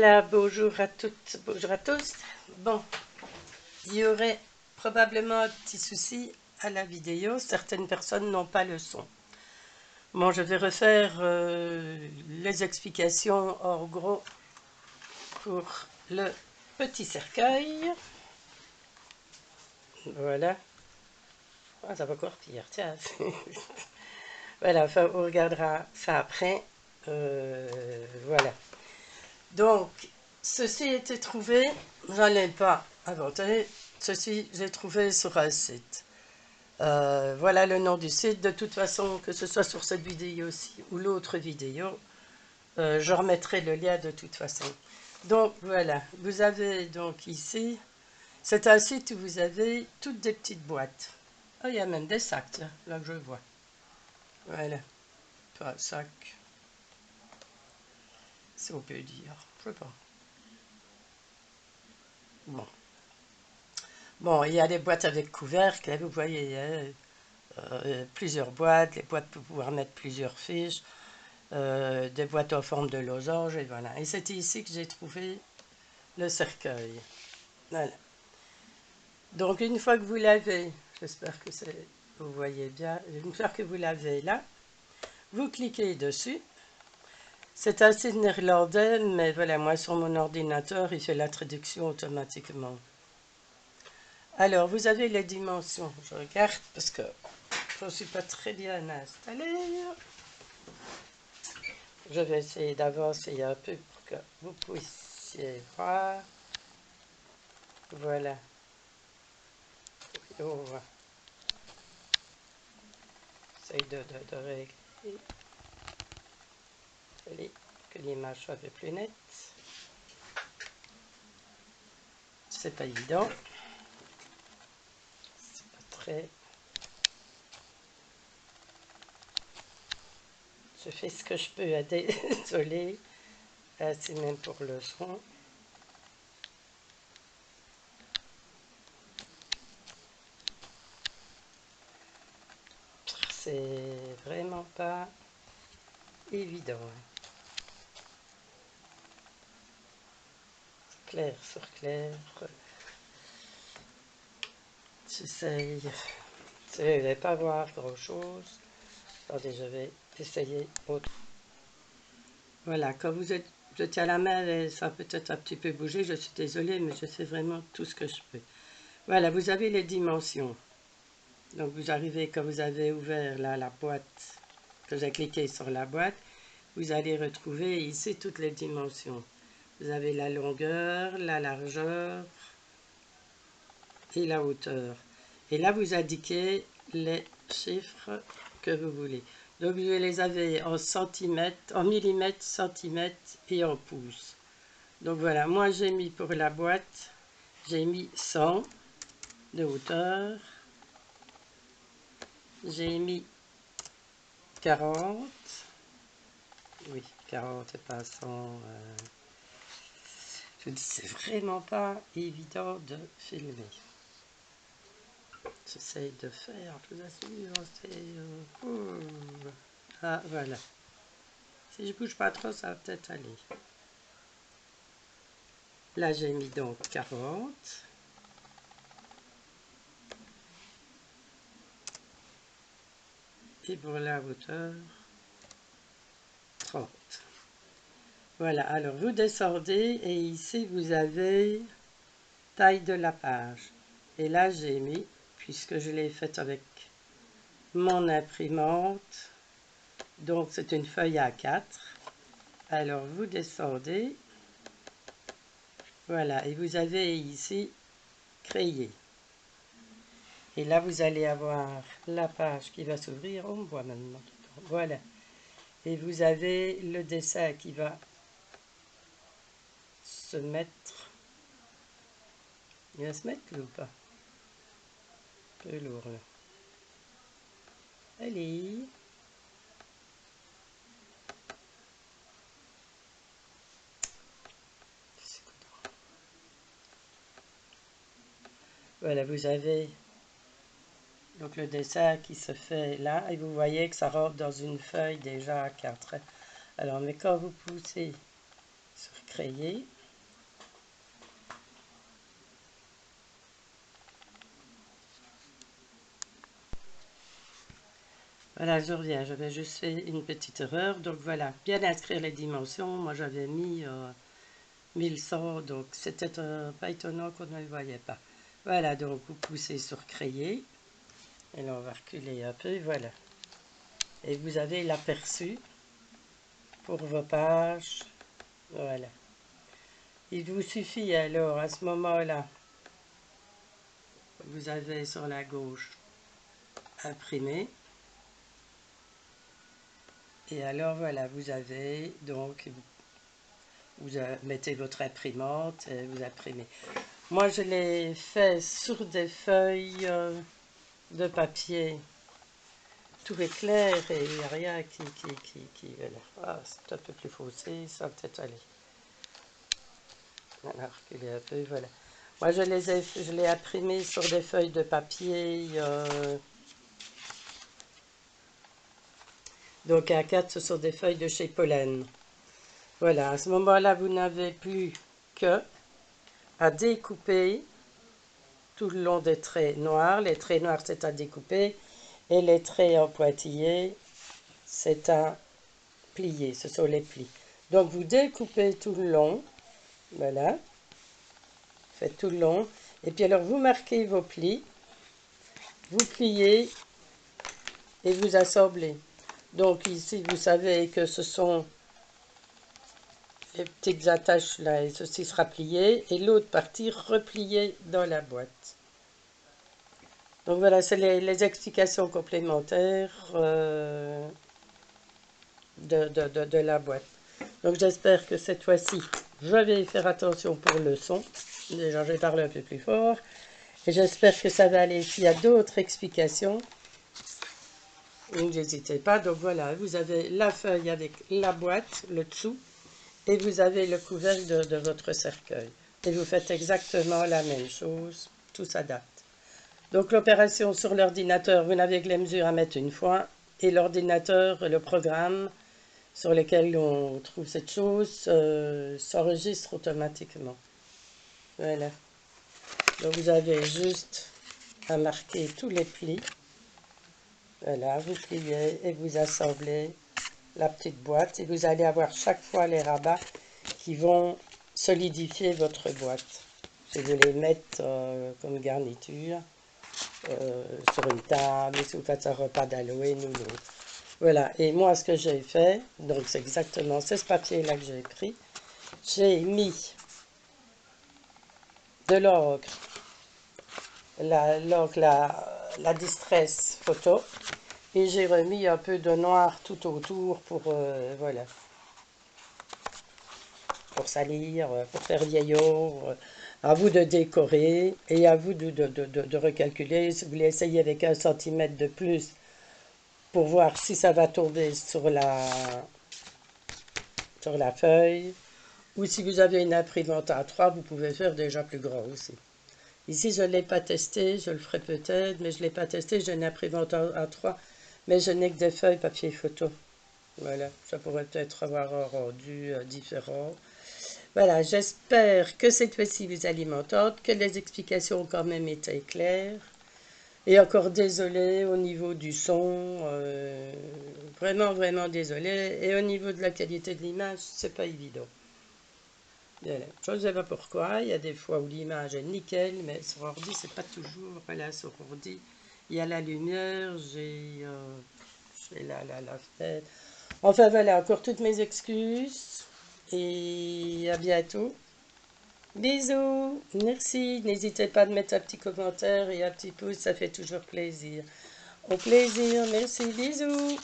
Voilà, bonjour à toutes, bonjour à tous. Bon, il y aurait probablement un petit souci à la vidéo. Certaines personnes n'ont pas le son. Bon, je vais refaire les explications en gros pour le petit cercueil. Voilà. Ah, ça va encore pire, tiens. Voilà, enfin, on regardera ça après. Voilà. Donc, ceci a été trouvé, j'en ai pas inventé, ceci j'ai trouvé sur un site. Voilà le nom du site. De toute façon, que ce soit sur cette vidéo-ci ou l'autre vidéo, je remettrai le lien de toute façon. Donc voilà, vous avez donc ici, c'est un site où vous avez toutes des petites boîtes. Oh, il y a même des sacs, là que je vois. Voilà, pas un sac, si on peut dire, je sais pas. Bon. Bon, il y a des boîtes avec couvercle, là, vous voyez, hein, plusieurs boîtes, les boîtes pour pouvoir mettre plusieurs fiches, des boîtes en forme de losange, et voilà. Et c'est ici que j'ai trouvé le cercueil. Voilà. Donc une fois que vous l'avez, j'espère que vous voyez bien, une fois que vous l'avez là, vous cliquez dessus. C'est un site néerlandais, mais voilà, moi sur mon ordinateur, il fait la traduction automatiquement. Alors, vous avez les dimensions. Je regarde parce que je ne suis pas très bien installée. Je vais essayer d'avancer un peu pour que vous puissiez voir. Voilà. On va essayer de régler. Allez, que l'image soit un peu plus nette. C'est pas évident. C'est pas très... Je fais ce que je peux, désolé. C'est même pour le son. C'est vraiment pas évident. Clair sur clair. J'essaye. Je ne vais pas voir grand chose. Attendez, je vais essayer autre. Voilà, quand vous êtes à la main, ça a peut-être un petit peu bougé. Je suis désolée, mais je fais vraiment tout ce que je peux. Voilà, vous avez les dimensions. Donc vous arrivez, quand vous avez ouvert là la boîte, que j'ai cliqué sur la boîte, vous allez retrouver ici toutes les dimensions. Vous avez la longueur, la largeur et la hauteur. Et là, vous indiquez les chiffres que vous voulez. Donc, vous les avez en centimètres, en millimètres, centimètres et en pouces. Donc, voilà, moi, j'ai mis pour la boîte, j'ai mis 100 de hauteur. J'ai mis 40. Oui, 40 et pas 100. Je dis, c'est vraiment pas évident de filmer. J'essaye de faire, je vous assure, c'est... Ah, voilà. Si je bouge pas trop, ça va peut-être aller. Là, j'ai mis donc 40. Et pour la hauteur, 30. Voilà, alors vous descendez et ici, vous avez taille de la page. Et là, j'ai mis, puisque je l'ai faite avec mon imprimante, donc c'est une feuille A4. Alors, vous descendez. Voilà, et vous avez ici créer. Et là, vous allez avoir la page qui va s'ouvrir. On voit maintenant. Voilà. Et vous avez le dessin qui va se mettre. Il va se mettre là ou pas? Un peu lourd là. Allez. Voilà, vous avez donc le dessin qui se fait là. Et vous voyez que ça rentre dans une feuille déjà à 4. Alors, mais quand vous poussez sur créer. Voilà, je reviens, j'avais juste fait une petite erreur. Donc voilà, bien inscrire les dimensions. Moi j'avais mis 1100, donc c'était pas étonnant qu'on ne le voyait pas. Voilà, donc vous poussez sur créer. Et là on va reculer un peu, voilà. Et vous avez l'aperçu pour vos pages. Voilà. Il vous suffit alors à ce moment-là, vous avez sur la gauche imprimer. Et alors voilà, vous avez donc, vous mettez votre imprimante et vous imprimez. Moi je l'ai fait sur des feuilles de papier. Tout est clair et il n'y a rien qui voilà. Ah, c'est un peu plus faussé, ça va peut-être aller. Voilà, reculer un peu, voilà. Moi je l'ai imprimé sur des feuilles de papier. Donc A4, ce sont des feuilles de chez Pollen. Voilà, à ce moment-là, vous n'avez plus que à découper tout le long des traits noirs. Les traits noirs, c'est à découper. Et les traits en pointillés, c'est à plier. Ce sont les plis. Donc, vous découpez tout le long. Voilà. Faites tout le long. Et puis, alors, vous marquez vos plis. Vous pliez et vous assemblez. Donc, ici, vous savez que ce sont les petites attaches là, et ceci sera plié, et l'autre partie repliée dans la boîte. Donc voilà, c'est les explications complémentaires de la boîte. Donc j'espère que cette fois-ci, je vais faire attention pour le son. Déjà, je vais parler un peu plus fort. Et j'espère que ça va aller. S'il y a d'autres explications, n'hésitez pas. Donc voilà, vous avez la feuille avec la boîte, le dessous. Et vous avez le couvercle de votre cercueil. Et vous faites exactement la même chose, tout s'adapte. Donc l'opération sur l'ordinateur, vous n'avez que les mesures à mettre une fois, et l'ordinateur, le programme sur lequel on trouve cette chose, s'enregistre automatiquement. Voilà. Donc vous avez juste à marquer tous les plis. Voilà, vous pliez et vous assemblez la petite boîte, et vous allez avoir chaque fois les rabats qui vont solidifier votre boîte. Si vous les mettez comme garniture sur une table, si vous faites un repas d'Halloween ou l'autre. Voilà, et moi ce que j'ai fait, donc c'est exactement ce papier-là que j'ai pris. J'ai mis de l'encre, la Distress photo, et j'ai remis un peu de noir tout autour pour, voilà, pour salir, pour faire vieillot. À vous de décorer et à vous de recalculer. Si vous voulez essayer avec 1 cm de plus pour voir si ça va tomber sur la feuille. Ou si vous avez une imprimante A3, vous pouvez faire déjà plus grand aussi. Ici, je ne l'ai pas testé, je le ferai peut-être, mais je ne l'ai pas testé. J'ai une imprimante A3, mais je n'ai que des feuilles papier photo. Voilà, ça pourrait peut-être avoir un rendu différent. Voilà, j'espère que cette fois-ci vous allez m'entendre, que les explications ont quand même été claires. Et encore désolé au niveau du son, vraiment, vraiment désolé. Et au niveau de la qualité de l'image, c'est pas évident. Voilà. Je ne sais pas pourquoi, il y a des fois où l'image est nickel, mais sur ordi, c'est pas toujours. Voilà, sur ordi, il y a la lumière, j'ai la fenêtre. Enfin voilà, encore toutes mes excuses. Et à bientôt. Bisous, merci. N'hésitez pas à mettre un petit commentaire et un petit pouce, ça fait toujours plaisir. Au plaisir, merci, bisous.